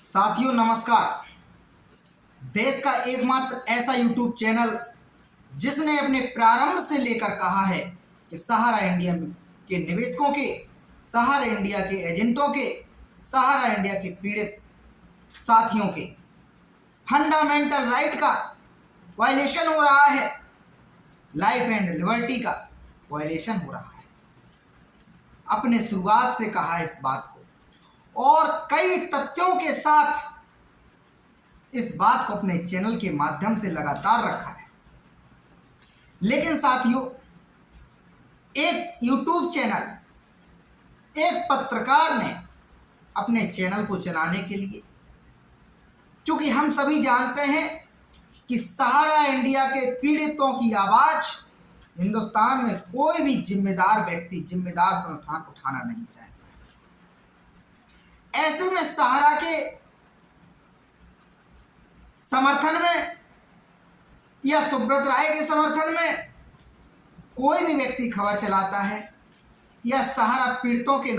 साथियों नमस्कार। देश का एकमात्र ऐसा यूट्यूब चैनल जिसने अपने प्रारंभ से लेकर कहा है कि सहारा इंडिया के निवेशकों के, सहारा इंडिया के एजेंटों के, सहारा इंडिया के पीड़ित साथियों के फंडामेंटल राइट का वायलेशन हो रहा है, लाइफ एंड लिबर्टी का वायलेशन हो रहा है। अपने शुरुआत से कहा इस बात को और कई तथ्यों के साथ इस बात को अपने चैनल के माध्यम से लगातार रखा है। लेकिन साथियों, एक यूट्यूब चैनल, एक पत्रकार ने अपने चैनल को चलाने के लिए, क्योंकि हम सभी जानते हैं कि सहारा इंडिया के पीड़ितों की आवाज़ हिंदुस्तान में कोई भी जिम्मेदार व्यक्ति, जिम्मेदार संस्थान उठाना नहीं चाहता। ऐसे में सहारा के समर्थन में या सुब्रत राय के समर्थन में कोई भी व्यक्ति खबर चलाता है या सहारा पीड़ितों के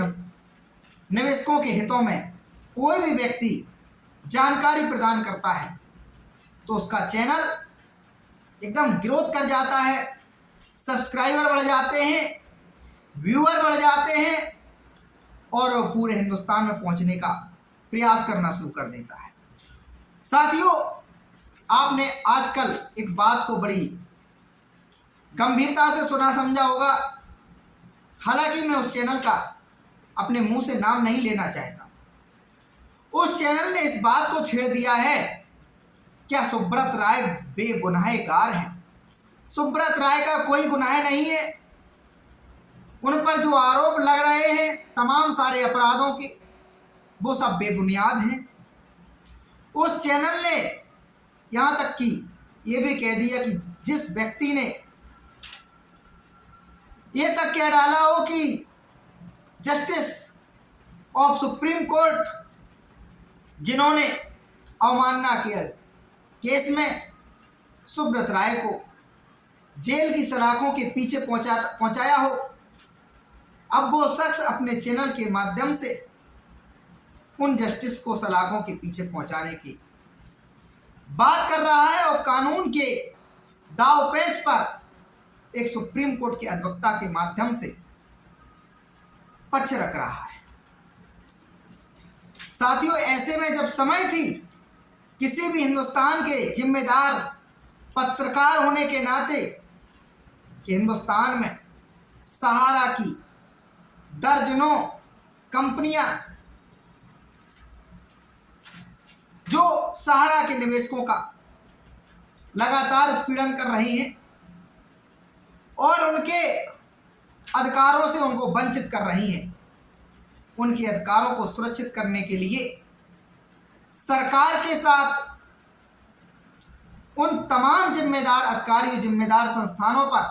निवेशकों के हितों में कोई भी व्यक्ति जानकारी प्रदान करता है तो उसका चैनल एकदम ग्रोथ कर जाता है, सब्सक्राइबर बढ़ जाते हैं, व्यूअर बढ़ जाते हैं और पूरे हिंदुस्तान में पहुंचने का प्रयास करना शुरू कर देता है। साथियों, आपने आजकल एक बात को बड़ी गंभीरता से सुना समझा होगा। हालांकि मैं उस चैनल का अपने मुंह से नाम नहीं लेना चाहता। उस चैनल ने इस बात को छेड़ दिया है, क्या सुब्रत राय बेगुनाहगार हैं? सुब्रत राय का कोई गुनाह नहीं है। उन पर जो आरोप लग रहे हैं तमाम सारे अपराधों के, वो सब बेबुनियाद हैं। उस चैनल ने यहाँ तक कि ये भी कह दिया कि जिस व्यक्ति ने ये तक कह डाला हो कि जस्टिस ऑफ सुप्रीम कोर्ट जिन्होंने अवमानना के केस में सुब्रत राय को जेल की सलाखों के पीछे पहुंचाया हो, अब वो शख्स अपने चैनल के माध्यम से उन जस्टिस को सलाखों के पीछे पहुंचाने की बात कर रहा है और कानून के दांवपेच पर एक सुप्रीम कोर्ट के अधिवक्ता के माध्यम से पक्ष रख रहा है। साथियों, ऐसे में जब समय थी किसी भी हिंदुस्तान के जिम्मेदार पत्रकार होने के नाते कि हिंदुस्तान में सहारा की दर्जनों कंपनियां जो सहारा के निवेशकों का लगातार उत्पीड़न कर रही हैं और उनके अधिकारों से उनको वंचित कर रही हैं, उनके अधिकारों को सुरक्षित करने के लिए सरकार के साथ उन तमाम जिम्मेदार अधिकारियों, जिम्मेदार संस्थानों पर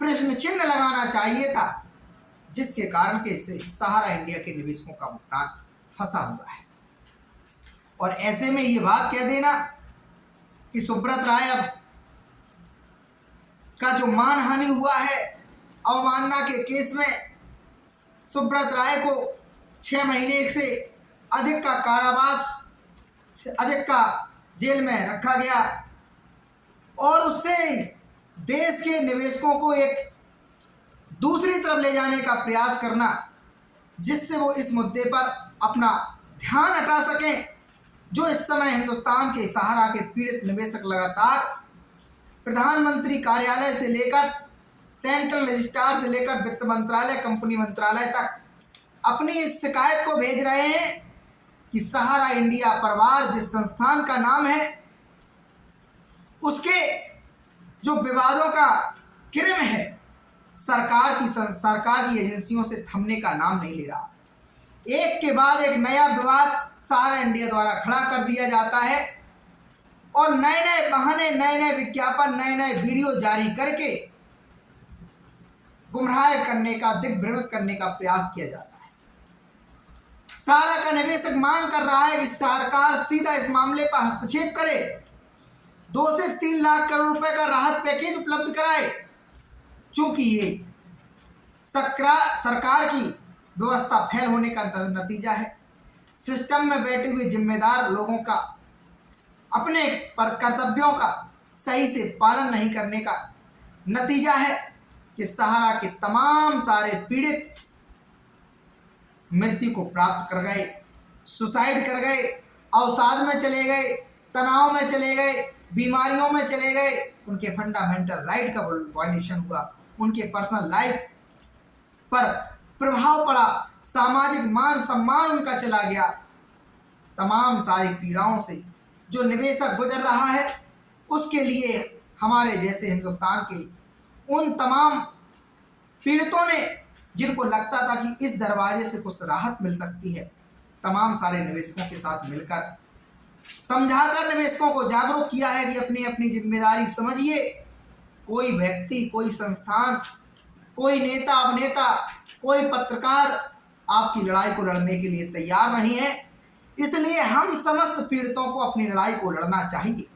प्रश्न चिन्ह लगाना चाहिए था, जिसके कारण के इससे सहारा इंडिया के निवेशकों का भुगतान फंसा हुआ है। और ऐसे में ये बात कह देना कि सुब्रत राय अब का जो मानहानि हुआ है अवमानना के केस में, सुब्रत राय को 6 महीने से अधिक का कारावास से अधिक का जेल में रखा गया और उससे देश के निवेशकों को एक दूसरी तरफ ले जाने का प्रयास करना, जिससे वो इस मुद्दे पर अपना ध्यान हटा सकें, जो इस समय हिंदुस्तान के सहारा के पीड़ित निवेशक लगातार प्रधानमंत्री कार्यालय से लेकर सेंट्रल रजिस्ट्रार से लेकर वित्त मंत्रालय, कंपनी मंत्रालय तक अपनी इस शिकायत को भेज रहे हैं कि सहारा इंडिया परिवार जिस संस्थान का नाम है, उसके जो विवादों का क्रम है सरकार की एजेंसियों से थमने का नाम नहीं ले रहा। एक के बाद एक नया विवाद सहारा इंडिया द्वारा खड़ा कर दिया जाता है और नए नए बहाने, नए नए विज्ञापन, नए नए वीडियो जारी करके गुमराह करने का, दिग्भ्रमित करने का प्रयास किया जाता है। सहारा का निवेशक मांग कर रहा है कि सरकार सीधा इस मामले पर हस्तक्षेप करे, 2 से 3 लाख करोड़ रुपए का राहत पैकेज उपलब्ध कराए, चूंकि ये सरकार की व्यवस्था फेल होने का नतीजा है। सिस्टम में बैठे हुए जिम्मेदार लोगों का अपने कर्तव्यों का सही से पालन नहीं करने का नतीजा है कि सहारा के तमाम सारे पीड़ित मृत्यु को प्राप्त कर गए, सुसाइड कर गए, अवसाद में चले गए, तनाव में चले गए, बीमारियों में चले गए। उनके फंडामेंटल राइट का वायलेशन हुआ, उनके पर्सनल लाइफ पर प्रभाव पड़ा, सामाजिक मान सम्मान उनका चला गया। तमाम सारी पीड़ाओं से जो निवेशक गुजर रहा है, उसके लिए हमारे जैसे हिंदुस्तान के उन तमाम पीड़ितों ने, जिनको लगता था कि इस दरवाजे से कुछ राहत मिल सकती है, तमाम सारे निवेशकों के साथ मिलकर समझाकर निवेशकों को जागरूक किया है कि अपनी अपनी जिम्मेदारी समझिए। कोई व्यक्ति, कोई संस्थान, कोई नेता, अभिनेता, कोई पत्रकार आपकी लड़ाई को लड़ने के लिए तैयार नहीं है। इसलिए हम समस्त पीड़ितों को अपनी लड़ाई को लड़ना चाहिए।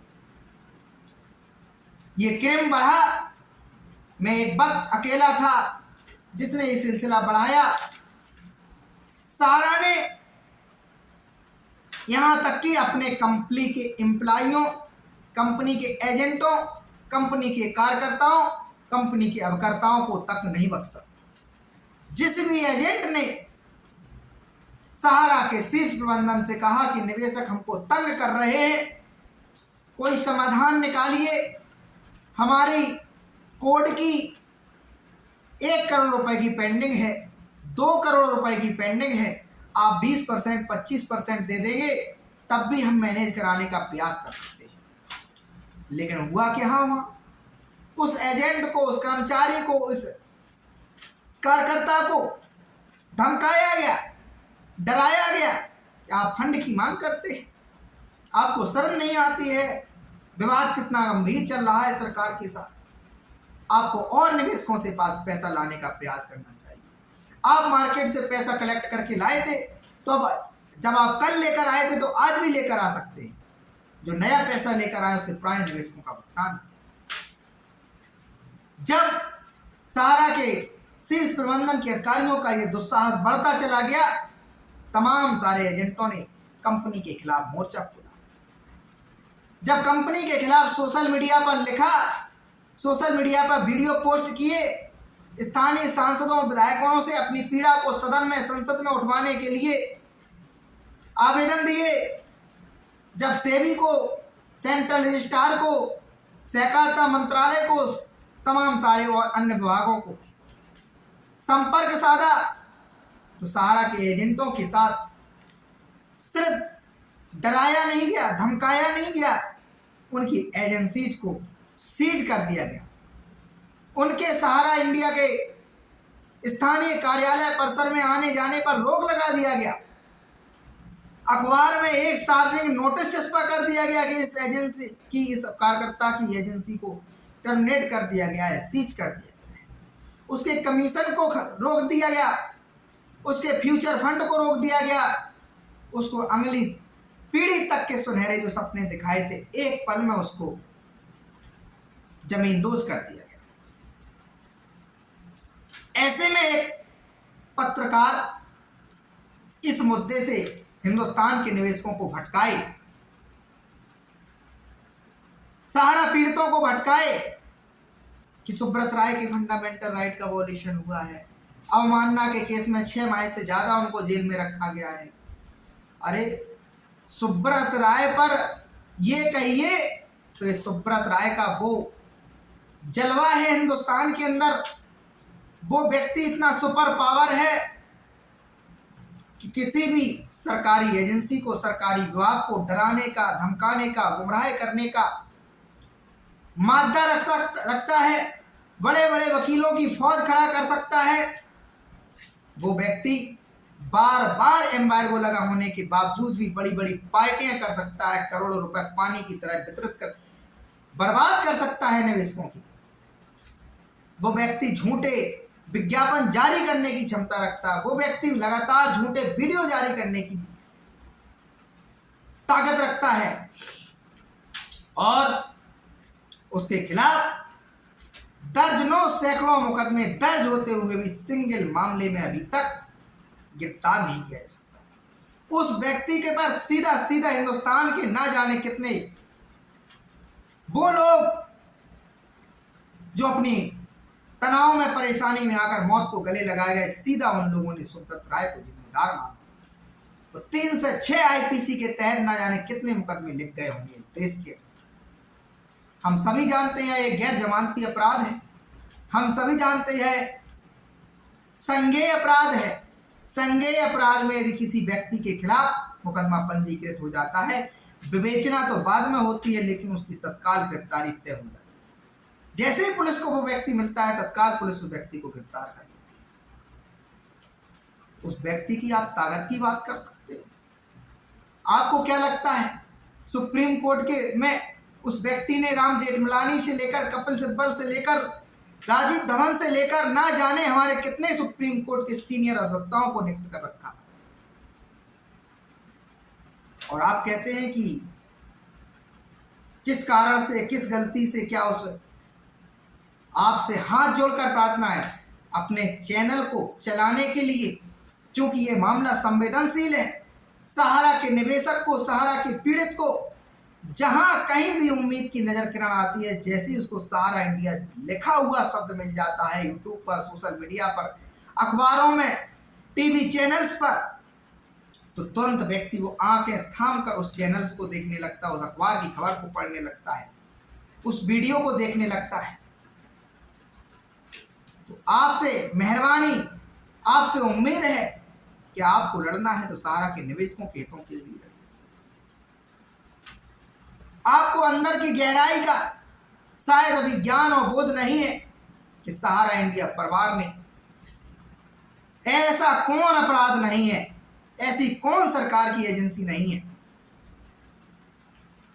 ये क्राइम बढ़ा, मैं एक वक्त अकेला था जिसने ये सिलसिला बढ़ाया। सहारा ने यहाँ तक कि अपने कंपनी के एम्प्लॉइयों, कंपनी के एजेंटों, कंपनी के कार्यकर्ताओं, कंपनी के अभिकर्ताओं को तक नहीं बख्शा। जिस भी एजेंट ने सहारा के शीर्ष प्रबंधन से कहा कि निवेशक हमको तंग कर रहे हैं, कोई समाधान निकालिए, हमारी कोड की 1 करोड़ रुपए की पेंडिंग है, 2 करोड़ रुपए की पेंडिंग है, आप 20%, 25% दे देंगे तब भी हम मैनेज कराने का प्रयास कर सकते हैं। लेकिन हुआ क्या हुआ, उस एजेंट को, उस कर्मचारी को, उस कार्यकर्ता को धमकाया गया, डराया गया कि आप फंड की मांग करते हैं, आपको शर्म नहीं आती है, विवाद कितना गंभीर चल रहा है सरकार के साथ, आपको और निवेशकों से पास पैसा लाने का प्रयास करना चाहिए। आप मार्केट से पैसा कलेक्ट करके लाए थे, तो अब जब आप कल लेकर आए थे तो आज भी लेकर आ सकते हैं। जो नया पैसा लेकर आए उसे पुराने निवेशकों का भुगतान। जब सहारा के शीर्ष प्रबंधन के अधिकारियों का ये दुस्साहस बढ़ता चला गया, तमाम सारे एजेंटों ने कंपनी के खिलाफ मोर्चा खोला। जब कंपनी के खिलाफ सोशल मीडिया पर लिखा, सोशल मीडिया पर वीडियो पोस्ट किए, स्थानीय सांसदों, विधायकों से अपनी पीड़ा को सदन में, संसद में उठवाने के लिए आवेदन दिए, जब सेबी को, सेंट्रल रजिस्ट्रार को, सहकारिता मंत्रालय को, तमाम सारे और अन्य विभागों को संपर्क साधा, तो सहारा के एजेंटों के साथ सिर्फ डराया नहीं गया, धमकाया नहीं गया, उनकी एजेंसीज को सीज कर दिया गया। उनके सहारा इंडिया के स्थानीय कार्यालय परिसर में आने जाने पर रोक लगा दिया गया। अखबार में एक सार्वजनिक नोटिस चस्पा कर दिया गया कि इस एजेंसी की, इस कार्यकर्ता की एजेंसी को टर्मिनेट कर दिया गया है, सीज कर दिया गया है। उसके कमीशन को रोक दिया गया, उसके फ्यूचर फंड को रोक दिया गया, उसको अगली पीढ़ी तक के सुनहरे जो सपने दिखाए थे, एक पल में उसको जमींदोज कर दिया गया। ऐसे में एक पत्रकार इस मुद्दे से हिंदुस्तान के निवेशकों को भटकाए, सहारा पीड़ितों को भटकाए कि सुब्रत राय के फंडामेंटल राइट का वॉयलेशन हुआ है, अवमानना के केस में 6 माह से ज़्यादा उनको जेल में रखा गया है। अरे सुब्रत राय पर ये कहिए, श्री सुब्रत राय का वो जलवा है हिंदुस्तान के अंदर, वो व्यक्ति इतना सुपर पावर है कि किसी भी सरकारी एजेंसी को, सरकारी विभाग को डराने का, धमकाने का, गुमराह करने का मादा रखता है, बड़े बड़े वकीलों की फौज खड़ा कर सकता है। वो व्यक्ति बार बार एम्बार्गो लगा होने के बावजूद भी बड़ी बड़ी पार्टियां कर सकता है, करोड़ों रुपए पानी की तरह वितरित कर बर्बाद कर सकता है निवेशकों की। वो व्यक्ति झूठे विज्ञापन जारी करने की क्षमता रखता है, वो व्यक्ति लगातार झूठे वीडियो जारी करने की ताकत रखता है, और उसके खिलाफ दर्जनों सैकड़ों मुकदमे दर्ज होते हुए भी सिंगल मामले में अभी तक गिरफ्तार नहीं किया जा सकता। उस व्यक्ति के पर सीधा सीधा हिंदुस्तान के ना जाने कितने वो लोग जो अपनी तनाव में परेशानी में आकर मौत को गले लगाए गए, सीधा उन लोगों ने सुब्रत राय को जिम्मेदार माना। तो 3 से 6 आईपीसी के तहत ना जाने कितने मुकदमे लिख गए होंगे इस देश के। हम सभी जानते हैं ये गैर जमानती अपराध है, हम सभी जानते हैं संज्ञेय अपराध है। संज्ञेय अपराध में यदि किसी व्यक्ति के खिलाफ मुकदमा पंजीकृत हो जाता है, विवेचना तो बाद में होती है, लेकिन उसकी तत्काल गिरफ्तारी तय हो जाती है। जैसे ही पुलिस को वो व्यक्ति मिलता है, तत्काल पुलिस उस व्यक्ति को गिरफ्तार कर लेती है। उस व्यक्ति की आप ताकत की बात कर सकते हो? आपको क्या लगता है सुप्रीम कोर्ट के में उस व्यक्ति ने राम जेठमलानी से लेकर कपिल सिब्बल से लेकर राजीव धवन से लेकर ना जाने हमारे कितने सुप्रीम कोर्ट के सीनियर अधिवक्ताओं को नियुक्त कर रखा था, और आप कहते हैं कि किस कारण से, किस गलती से, क्या उस आपसे हाथ जोड़कर प्रार्थना है अपने चैनल को चलाने के लिए, क्योंकि ये मामला संवेदनशील है। सहारा के निवेशक को, सहारा के पीड़ित को जहां कहीं भी उम्मीद की नजर किरण आती है, जैसे ही उसको सहारा इंडिया लिखा हुआ शब्द मिल जाता है यूट्यूब पर, सोशल मीडिया पर, अखबारों में, टीवी चैनल्स पर, तो तुरंत व्यक्ति वो आंखें थाम कर उस चैनल्स को देखने लगता है, उस अखबार की खबर को पढ़ने लगता है, उस वीडियो को देखने लगता है। तो आपसे मेहरबानी, आपसे उम्मीद है कि आपको लड़ना है तो सहारा के निवेशकों के हितों के लिए लड़िए। आपको अंदर की गहराई का शायद अभी ज्ञान और बोध नहीं है कि सहारा इंडिया परिवार ने ऐसा कौन अपराध नहीं है, ऐसी कौन सरकार की एजेंसी नहीं है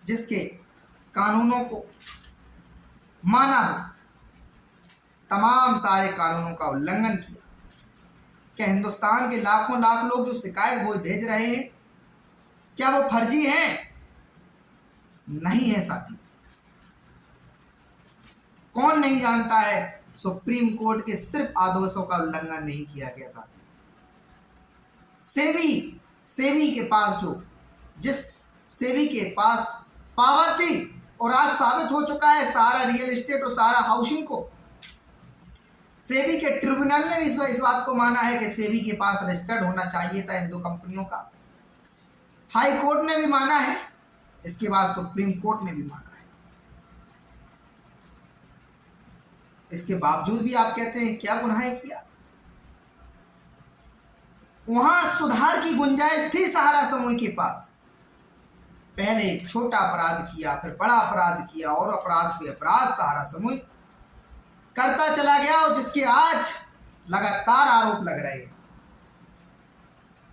जिसके कानूनों को माना हो, तमाम सारे कानूनों का उल्लंघन किया। क्या हिंदुस्तान के लाखों लाख लोग जो शिकायत वो भेज रहे हैं, क्या वो फर्जी हैं? नहीं है साथी। कौन नहीं जानता है सुप्रीम कोर्ट के सिर्फ आदेशों का उल्लंघन नहीं किया गया साथी। सेबी के पास जिस सेबी के पास पावर थी, और आज साबित हो चुका है सहारा रियल एस्टेट और सहारा हाउसिंग को, सेबी के ट्रिब्यूनल ने भी इस बात को माना है कि सेबी के पास रजिस्टर्ड होना चाहिए था इन दो कंपनियों का। हाई कोर्ट ने भी माना है, इसके बाद सुप्रीम कोर्ट ने भी माना है। इसके बावजूद भी आप कहते हैं क्या गुनाह किया? वहां सुधार की गुंजाइश थी सहारा समूह के पास। पहले एक छोटा अपराध किया, फिर बड़ा अपराध किया, और अपराध पे अपराध सहारा समूह करता चला गया, और जिसके आज लगातार आरोप लग रहे हैं।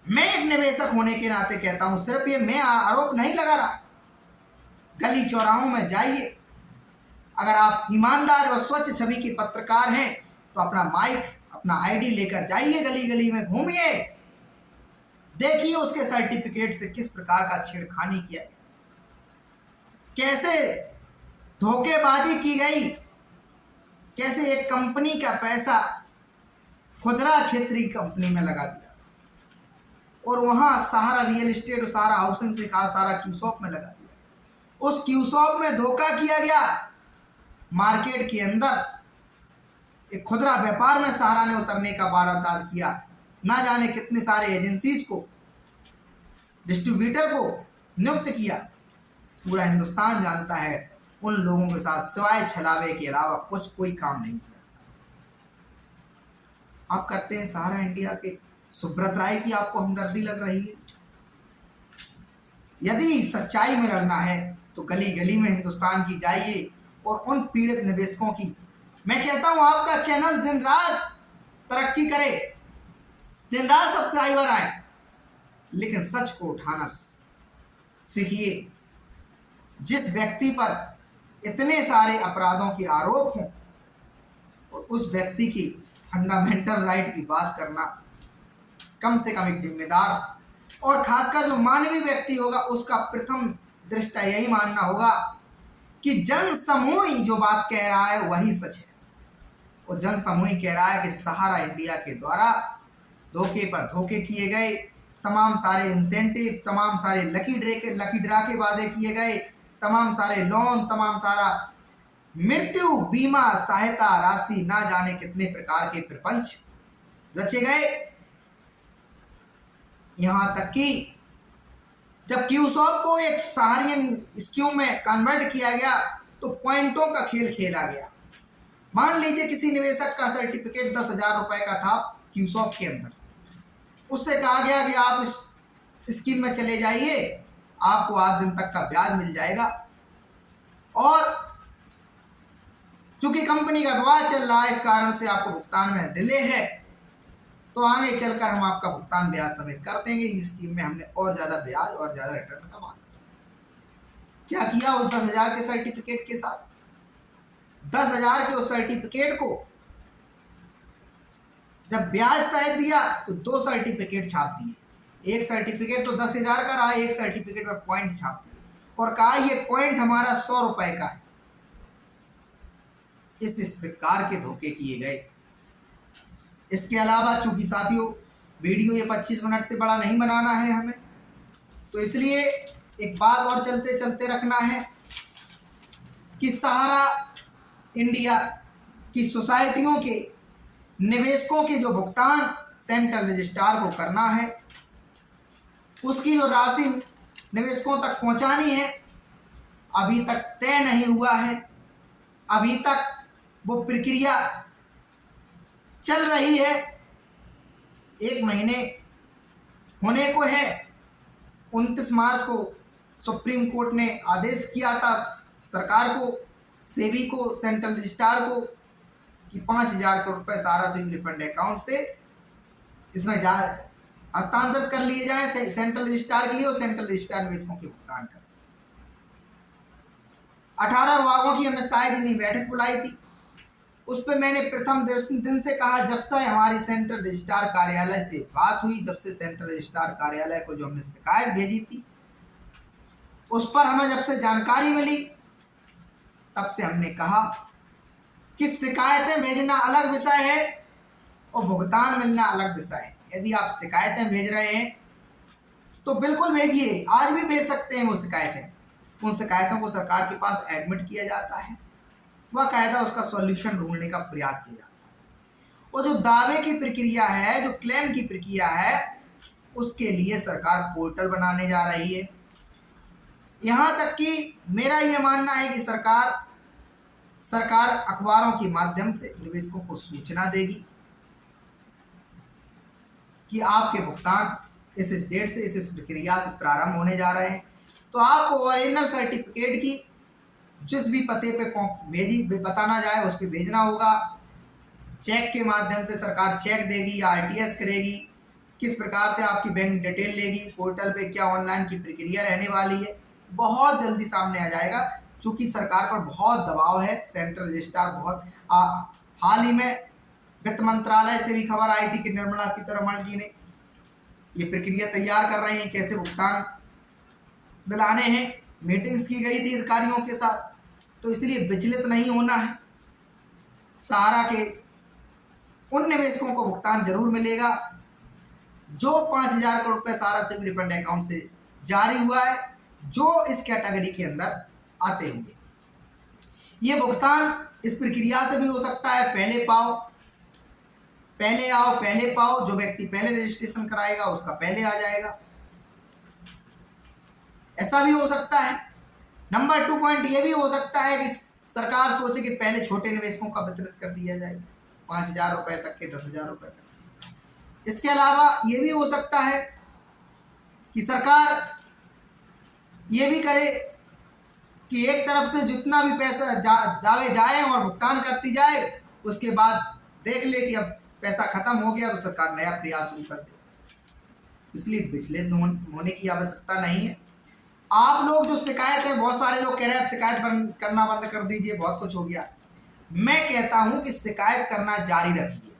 मैं एक निवेशक होने के नाते कहता हूं, सिर्फ ये मैं आरोप नहीं लगा रहा। गली चौराहों में जाइए, अगर आप ईमानदार और स्वच्छ छवि के पत्रकार हैं तो अपना माइक, अपना आईडी लेकर जाइए, गली गली में घूमिए, देखिए उसके सर्टिफिकेट से किस प्रकार का छेड़खानी किया गया, कैसे धोखेबाजी की गई, कैसे एक कंपनी का पैसा खुदरा क्षेत्रीय कंपनी में लगा दिया, और वहां सहारा रियल एस्टेट और सहारा हाउसिंग से कहा सहारा क्यूसॉप में लगा दिया। उस क्यूसॉप में धोखा किया गया। मार्केट के अंदर एक खुदरा व्यापार में सहारा ने उतरने का वारदात किया। ना जाने कितने सारे एजेंसीज को, डिस्ट्रीब्यूटर को नियुक्त किया। पूरा हिंदुस्तान जानता है उन लोगों के साथ सिवाय छलावे के अलावा कोई काम नहीं किया। आप करते हैं सहारा इंडिया के सुब्रत राय की आपको हमदर्दी लग रही है। यदि सच्चाई में लड़ना है तो गली गली में हिंदुस्तान की जाइए, और उन पीड़ित निवेशकों की, मैं कहता हूं आपका चैनल दिन रात तरक्की करे, दिन रात सब्सक्राइबर आए, लेकिन सच को उठाना सीखिए। जिस व्यक्ति पर इतने सारे अपराधों के आरोप हों और उस व्यक्ति की फंडामेंटल राइट की बात करना, कम से कम एक जिम्मेदार और खासकर जो मानवीय व्यक्ति होगा उसका प्रथम दृष्टा यही मानना होगा कि जन समूह जो बात कह रहा है वही सच है। और जन समूह कह रहा है कि सहारा इंडिया के द्वारा धोखे पर धोखे किए गए, तमाम सारे इंसेंटिव, तमाम सारे लकी ड्रा के वादे किए गए, तमाम सारे लोन, तमाम सारा मृत्यु बीमा सहायता राशि, ना जाने कितने प्रकार के प्रपंच रचे गए। यहां तक कि जब क्यूसॉक को एक सहारियन स्कीम में कन्वर्ट किया गया तो पॉइंटों का खेल खेला गया। मान लीजिए किसी निवेशक का सर्टिफिकेट 10,000 रुपए का था क्यूसॉक के अंदर, उससे कहा गया कि आप इस स्कीम में चले जाइए, आपको 8 दिन तक का ब्याज मिल जाएगा, और चूंकि कंपनी का विवाद चल रहा है इस कारण से आपको भुगतान में डिले है, तो आगे चलकर हम आपका भुगतान ब्याज समेत कर देंगे। इस स्कीम में हमने और ज़्यादा ब्याज और ज़्यादा रिटर्न का वादा क्या किया उस 10,000 के सर्टिफिकेट के साथ। 10,000 के उस सर्टिफिकेट को जब ब्याज सहित दिया तो 2 सर्टिफिकेट छाप दिए। एक सर्टिफिकेट तो 10,000 का रहा, एक सर्टिफिकेट में पॉइंट छाप दिए और कहा ये पॉइंट हमारा 100 रुपए का है। इस प्रकार के धोखे किए गए। इसके अलावा चूंकि साथियों वीडियो ये 25 मिनट से बड़ा नहीं बनाना है हमें, तो इसलिए एक बात और चलते चलते रखना है कि सहारा इंडिया की सोसाइटियों के निवेशकों के जो भुगतान सेंट्रल रजिस्ट्रार को करना है, उसकी जो राशि निवेशकों तक पहुंचानी है, अभी तक तय नहीं हुआ है। अभी तक वो प्रक्रिया चल रही है। 1 महीने होने को है। 29 मार्च को सुप्रीम कोर्ट ने आदेश किया था सरकार को, सेबी को, सेंट्रल रजिस्ट्रार को कि 5,000 करोड़ रुपए सारा सिविल रिफंड अकाउंट से इसमें हस्तांतरित कर लिए जाए सेंट्रल रजिस्ट्रार के लिए, और सेंट्रल रजिस्ट्रार निवेशकों के भुगतान कर। 18 विभागों की हमने शायद बैठक बुलाई थी। उस पर मैंने प्रथम दिन से कहा, जब से हमारी सेंट्रल रजिस्ट्रार कार्यालय से बात हुई, जब से सेंट्रल रजिस्ट्रार कार्यालय को जो हमने शिकायत भेजी थी, उस पर हमें जब से जानकारी मिली, तब से हमने कहा कि शिकायतें भेजना अलग विषय है और भुगतान मिलना अलग विषय है। यदि आप शिकायतें भेज रहे हैं तो बिल्कुल भेजिए, आज भी भेज सकते हैं वो शिकायतें। उन शिकायतों को सरकार के पास एडमिट किया जाता है, वह कायदा उसका सॉल्यूशन ढूंढने का प्रयास किया जाता है, और जो दावे की प्रक्रिया है, जो क्लेम की प्रक्रिया है, उसके लिए सरकार पोर्टल बनाने जा रही है। यहाँ तक कि मेरा यह मानना है कि सरकार अखबारों के माध्यम से निवेशकों को सूचना देगी कि आपके भुगतान इस डेट से इस प्रक्रिया से प्रारंभ होने जा रहे हैं। तो आपको ओरिजिनल सर्टिफिकेट की जिस भी पते पे बताना जाए उस पर भेजना होगा। चेक के माध्यम से सरकार चेक देगी या आरटीएस करेगी, किस प्रकार से आपकी बैंक डिटेल लेगी, पोर्टल पे क्या ऑनलाइन की प्रक्रिया रहने वाली है, बहुत जल्दी सामने आ जाएगा। चूँकि सरकार पर बहुत दबाव है, सेंट्रल रजिस्ट्रार बहुत हाल ही में वित्त मंत्रालय से भी खबर आई थी कि निर्मला सीतारमण जी ने ये प्रक्रिया तैयार कर रहे हैं, कैसे भुगतान दिलाने हैं। मीटिंग्स की गई थी अधिकारियों के साथ, तो इसलिए विचलित नहीं होना है। सहारा के उन निवेशकों को भुगतान जरूर मिलेगा जो 5,000 करोड़ रुपए सहारा सिविल रिफंड अकाउंट से जारी हुआ है, जो इस कैटेगरी के अंदर आते होंगे। ये भुगतान इस प्रक्रिया से भी हो सकता है, पहले आओ पहले पाओ। जो व्यक्ति पहले रजिस्ट्रेशन कराएगा उसका पहले आ जाएगा, ऐसा भी हो सकता है। नंबर 2 पॉइंट ये भी हो सकता है कि सरकार सोचे कि पहले छोटे निवेशकों का वितरित कर दिया जाए, 5,000 रुपए तक के, 10,000 रुपए तक। इसके अलावा ये भी हो सकता है कि सरकार ये भी करे कि एक तरफ से जितना भी पैसा दावे जाए और भुगतान करती जाए, उसके बाद देख ले कि अब पैसा खत्म हो गया तो सरकार नया प्रयास शुरू कर दे। इसलिए विचलित होने की आवश्यकता नहीं है। आप लोग जो शिकायत है, बहुत सारे लोग कह रहे हैं शिकायत करना बंद कर दीजिए, बहुत कुछ हो गया। मैं कहता हूं कि शिकायत करना जारी रखिए,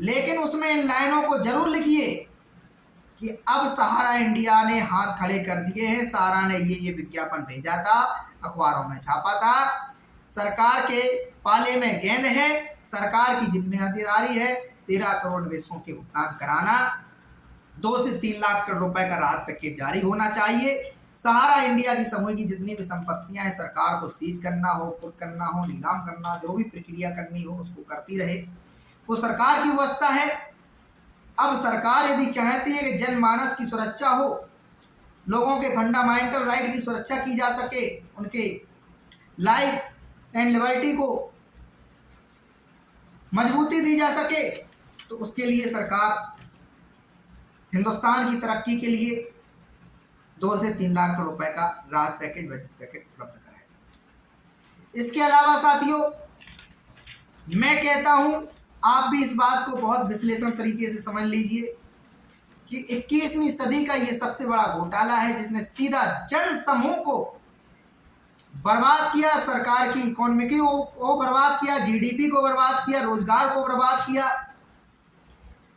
लेकिन उसमें इन लाइनों को जरूर लिखिए कि अब सहारा इंडिया ने हाथ खड़े कर दिए हैं, सहारा ने ये विज्ञापन भेजा था, अखबारों में छापा था, सरकार के पाले में गेंद है, सरकार की जिम्मेदारी है 13 करोड़ निवेशकों के भुगतान कराना। 2 से 3 लाख करोड़ रुपए का राहत पैकेज जारी होना चाहिए। सहारा इंडिया की समूह की जितनी भी संपत्तियां हैं सरकार को सीज करना हो, कुर्क करना हो, नीलाम करना, जो भी प्रक्रिया करनी हो उसको करती रहे, वो सरकार की व्यवस्था है। अब सरकार यदि चाहती है कि जनमानस की सुरक्षा हो, लोगों के फंडामेंटल राइट की सुरक्षा की जा सके, उनके लाइफ एंड लिबर्टी को मजबूती दी जा सके, तो उसके लिए सरकार हिंदुस्तान की तरक्की के लिए 2 से 3 लाख करोड़ रुपए का राहत पैकेज, बजट पैकेज उपलब्ध कराया। इसके अलावा साथियों, मैं कहता हूं आप भी इस बात को बहुत विश्लेषण तरीके से समझ लीजिए कि 21वीं सदी का ये सबसे बड़ा घोटाला है जिसने सीधा जन समूह को बर्बाद किया, सरकार की इकोनॉमी को बर्बाद किया, जीडीपी को बर्बाद किया, रोजगार को बर्बाद किया,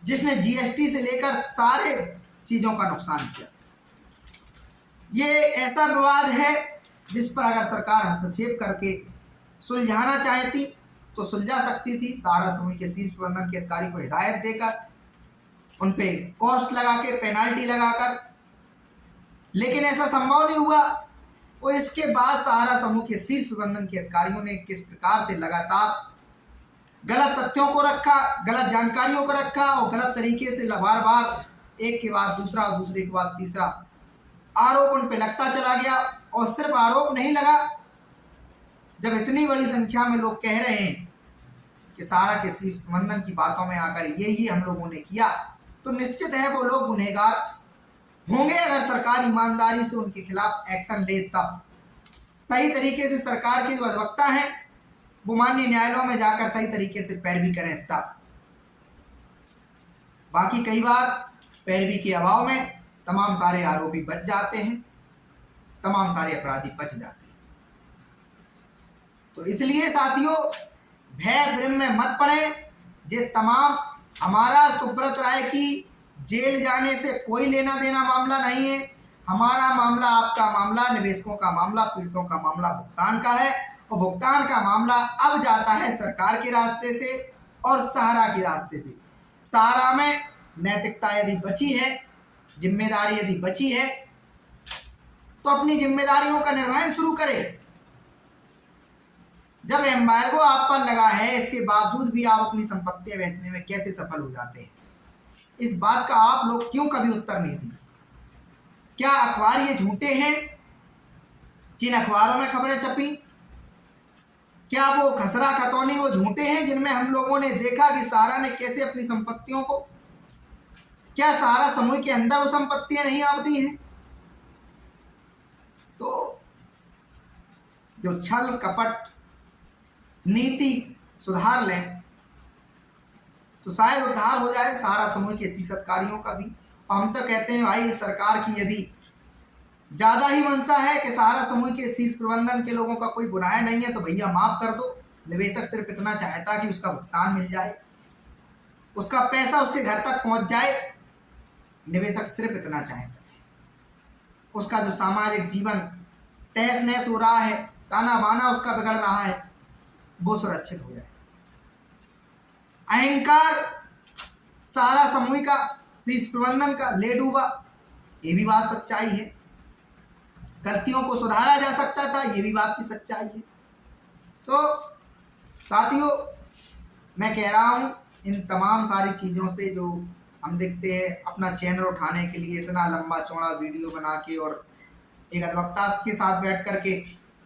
जिसने जीएसटी से लेकर सारे चीजों का नुकसान किया। ये ऐसा विवाद है जिस पर अगर सरकार हस्तक्षेप करके सुलझाना चाहती तो सुलझा सकती थी। सहारा समूह के शीर्ष प्रबंधन के अधिकारी को हिदायत देकर, उन पे कॉस्ट लगा के, पेनाल्टी लगाकर, लेकिन ऐसा संभव नहीं हुआ। और इसके बाद सहारा समूह के शीर्ष प्रबंधन के अधिकारियों ने किस प्रकार से लगातार गलत तथ्यों को रखा, गलत जानकारियों को रखा और गलत तरीके से बार बार एक के बाद दूसरा और दूसरे के बाद तीसरा आरोप उन पे लगता चला गया। और सिर्फ आरोप नहीं लगा, जब इतनी बड़ी संख्या में लोग कह रहे हैं कि सहारा के शीर्ष प्रबंधन की बातों में आकर ये हम लोगों ने किया, तो निश्चित है वो लोग गुनहगार होंगे। अगर सरकार ईमानदारी से उनके खिलाफ एक्शन ले, तब सही तरीके से सरकार के जो अधिवक्ता हैं वो माननीय न्यायालयों में जाकर सही तरीके से पैरवी करें, तब। बाकी कई बार पैरवी के अभाव में तमाम सारे आरोपी बच जाते हैं, तमाम सारे अपराधी बच जाते हैं। तो इसलिए साथियों, भय भ्रम में मत पड़े। ये तमाम हमारा सुब्रत राय की जेल जाने से कोई लेना देना मामला नहीं है। हमारा मामला, आपका मामला, निवेशकों का मामला, पीड़ितों का मामला भुगतान का है। और भुगतान का मामला अब जाता है सरकार के रास्ते से और सहारा के रास्ते से। सहारा में नैतिकता यदि बची है, जिम्मेदारी यदि बची है, तो अपनी जिम्मेदारियों का निर्वहन शुरू करे। जब एम्बार्गो आप पर लगा है, इसके बावजूद भी आप अपनी संपत्तियां बेचने में कैसे सफल हो जाते हैं, इस बात का आप लोग क्यों कभी उत्तर नहीं दिए? क्या अखबार ये झूठे हैं जिन अखबारों में खबरें छपी? क्या वो खसरा खतौनी वो झूठे हैं जिनमें हम लोगों ने देखा कि सहारा ने कैसे अपनी संपत्तियों को, क्या सहारा समूह के अंदर वो संपत्तियां नहीं आती हैं? तो जो छल कपट नीति सुधार लें तो शायद उद्धार हो जाए सहारा समूह के शीर्ष अधिकारियों का भी। हम तो कहते हैं भाई, सरकार की यदि ज़्यादा ही मंशा है कि सहारा समूह के शीर्ष प्रबंधन के लोगों का कोई गुनाह नहीं है, तो भैया माफ़ कर दो। निवेशक सिर्फ इतना चाहता कि उसका भुगतान मिल जाए, उसका पैसा उसके घर तक पहुंच जाए। निवेशक सिर्फ इतना चाहता है, उसका जो सामाजिक जीवन तहस नहस हो रहा है, ताना बाना उसका बिगड़ रहा है, वो सुरक्षित हो जाए। अहंकार सहारा समूह का शीर्ष प्रबंधन का ले डूबा, ये भी बात सच्चाई है। गलतियों को सुधारा जा सकता था, ये भी बात की सच्चाई है। तो साथियों, मैं कह रहा हूँ, इन तमाम सारी चीज़ों से जो हम देखते हैं, अपना चैनल उठाने के लिए इतना लंबा चौड़ा वीडियो बना के और एक अधिवक्ता के साथ बैठ कर के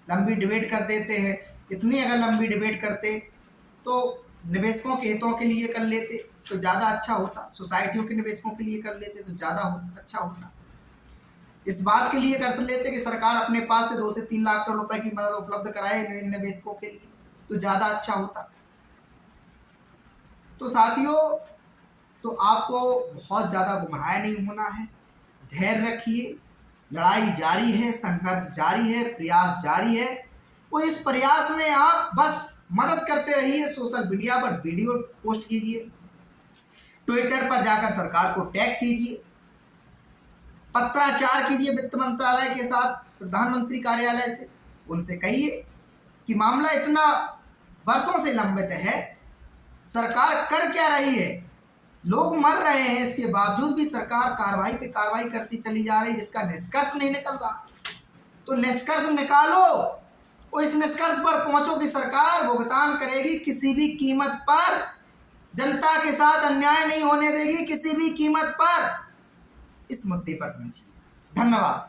लंबी डिबेट कर देते हैं। इतनी अगर लंबी डिबेट करते तो निवेशकों के हितों के लिए कर लेते तो ज़्यादा अच्छा होता, सोसाइटियों के निवेशकों के लिए कर लेते तो ज़्यादा अच्छा होता। इस बात के लिए कर लेते कि सरकार अपने पास से 2 से 3 लाख करोड़ रुपए की मदद उपलब्ध कराए निवेशकों के लिए, तो ज़्यादा अच्छा होता। तो साथियों, तो आपको बहुत ज़्यादा गुमराह नहीं होना है। धैर्य रखिए, लड़ाई जारी है, संघर्ष जारी है, प्रयास जारी है। और इस प्रयास में आप बस मदद करते रहिए। सोशल मीडिया पर वीडियो पोस्ट कीजिए, ट्विटर पर जाकर सरकार को टैग कीजिए, पत्राचार कीजिए वित्त मंत्रालय के साथ, प्रधानमंत्री कार्यालय से। उनसे कहिए कि मामला इतना वर्षों से लंबित है, सरकार कर क्या रही है, लोग मर रहे हैं, इसके बावजूद भी सरकार कार्रवाई पे कार्रवाई करती चली जा रही है, जिसका निष्कर्ष नहीं निकल रहा। तो निष्कर्ष निकालो और इस निष्कर्ष पर पहुंचो कि सरकार भुगतान करेगी किसी भी कीमत पर, जनता के साथ अन्याय नहीं होने देगी किसी भी कीमत पर। इस मुद्दे पर पहुंचिए। धन्यवाद।